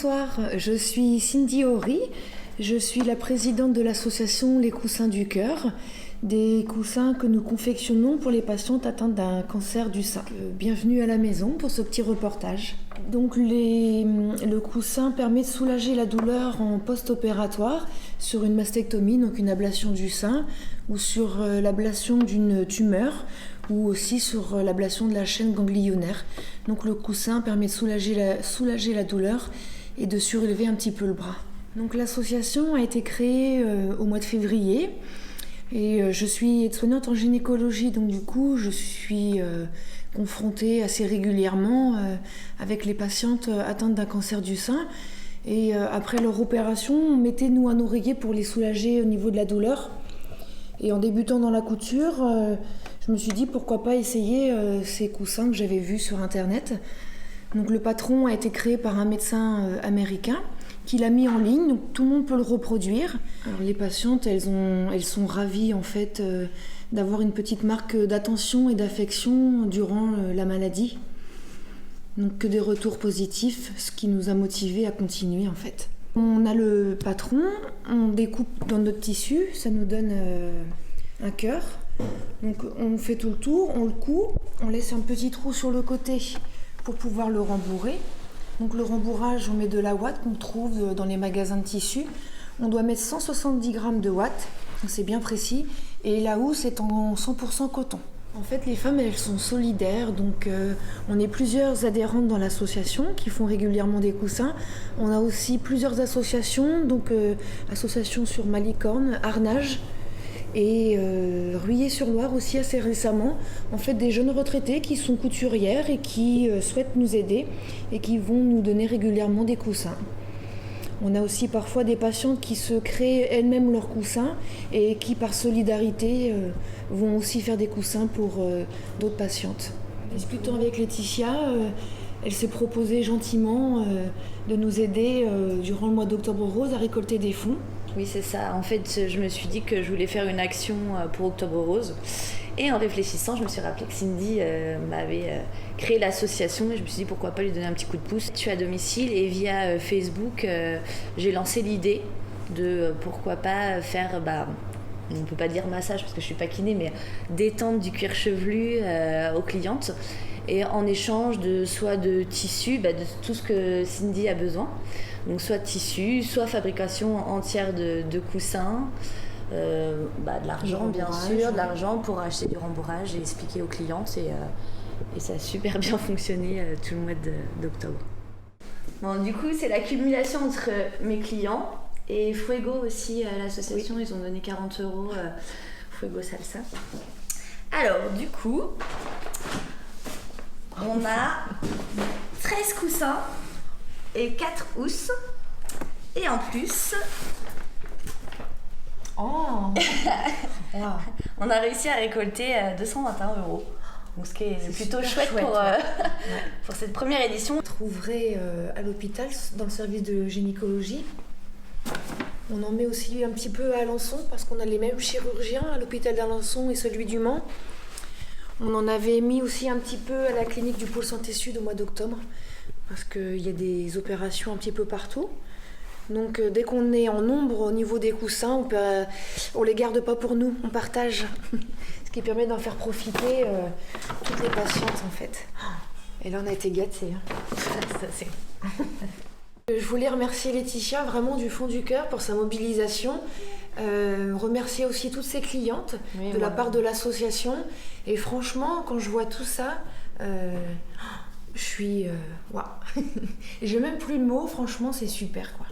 Bonsoir, je suis Cindy Horry, je suis la présidente de l'association Les Coussins du Cœur, des coussins que nous confectionnons pour les patientes atteintes d'un cancer du sein. Bienvenue à la maison pour ce petit reportage. Donc le coussin permet de soulager la douleur en post-opératoire sur une mastectomie, donc une ablation du sein, ou sur l'ablation d'une tumeur, ou aussi sur l'ablation de la chaîne ganglionnaire. Donc le coussin permet de soulager la douleur et de surélever un petit peu le bras. Donc l'association a été créée au mois de février et je suis aide-soignante en gynécologie, donc du coup je suis confrontée assez régulièrement avec les patientes atteintes d'un cancer du sein. Et après leur opération, on mettait nous un oreiller pour les soulager au niveau de la douleur. Et en débutant dans la couture, je me suis dit pourquoi pas essayer ces coussins que j'avais vus sur internet. Donc le patron a été créé par un médecin américain qui l'a mis en ligne, donc tout le monde peut le reproduire. Alors les patientes, elles sont ravies en fait d'avoir une petite marque d'attention et d'affection durant la maladie. Donc que des retours positifs, ce qui nous a motivés à continuer en fait. On a le patron, on découpe dans notre tissu, ça nous donne un cœur. Donc on fait tout le tour, on le coud, on laisse un petit trou sur le côté pour pouvoir le rembourrer. Donc le rembourrage, on met de la ouate qu'on trouve dans les magasins de tissus. On doit mettre 170 grammes de ouate, c'est bien précis, et la housse est en 100% coton. En fait, les femmes, elles sont solidaires, donc on est plusieurs adhérentes dans l'association qui font régulièrement des coussins. On a aussi plusieurs associations, donc association sur Malicorne, Arnage et Ruillé-sur-Loire aussi assez récemment. En fait, des jeunes retraitées qui sont couturières et qui souhaitent nous aider et qui vont nous donner régulièrement des coussins. On a aussi parfois des patientes qui se créent elles-mêmes leurs coussins et qui, par solidarité, vont aussi faire des coussins pour d'autres patientes. Discutant avec Laetitia, elle s'est proposée gentiment de nous aider durant le mois d'Octobre Rose à récolter des fonds. Oui, c'est ça. En fait, je me suis dit que je voulais faire une action pour Octobre Rose. Et en réfléchissant, je me suis rappelé que Cindy m'avait créé l'association et je me suis dit pourquoi pas lui donner un petit coup de pouce. Je suis à domicile et via Facebook, j'ai lancé l'idée de pourquoi pas faire, on ne peut pas dire massage parce que je suis pas kiné, mais détente du cuir chevelu aux clientes. Et en échange de soit de tissu, de tout ce que Cindy a besoin. Donc soit tissu, soit fabrication entière de coussins. De l'argent bien sûr, de l'argent pour acheter du rembourrage et expliquer aux clientes et ça a super bien fonctionné tout le mois d'octobre. Bon, du coup c'est l'accumulation entre mes clients et Fuego aussi à l'association, oui. Ils ont donné 40 €, Fuego Salsa. Alors du coup on a 13 coussins et 4 housses et en plus wow. On a réussi à récolter 221 €. Donc ce qui est plutôt chouette pour cette première édition. Vous trouverez à l'hôpital, dans le service de gynécologie. On en met aussi un petit peu à Alençon parce qu'on a les mêmes chirurgiens à l'hôpital d'Alençon et celui du Mans. On en avait mis aussi un petit peu à la clinique du Pôle Santé Sud au mois d'octobre parce qu'il y a des opérations un petit peu partout. Donc dès qu'on est en nombre au niveau des coussins, on les garde pas pour nous, on partage. Ce qui permet d'en faire profiter toutes les patientes en fait. Et là on a été gâtés. Je voulais remercier Laetitia vraiment du fond du cœur pour sa mobilisation. Remercier aussi toutes ses clientes de la part de l'association. Et franchement, quand je vois tout ça, je suis... Waouh. J'ai même plus de mots, franchement c'est super quoi.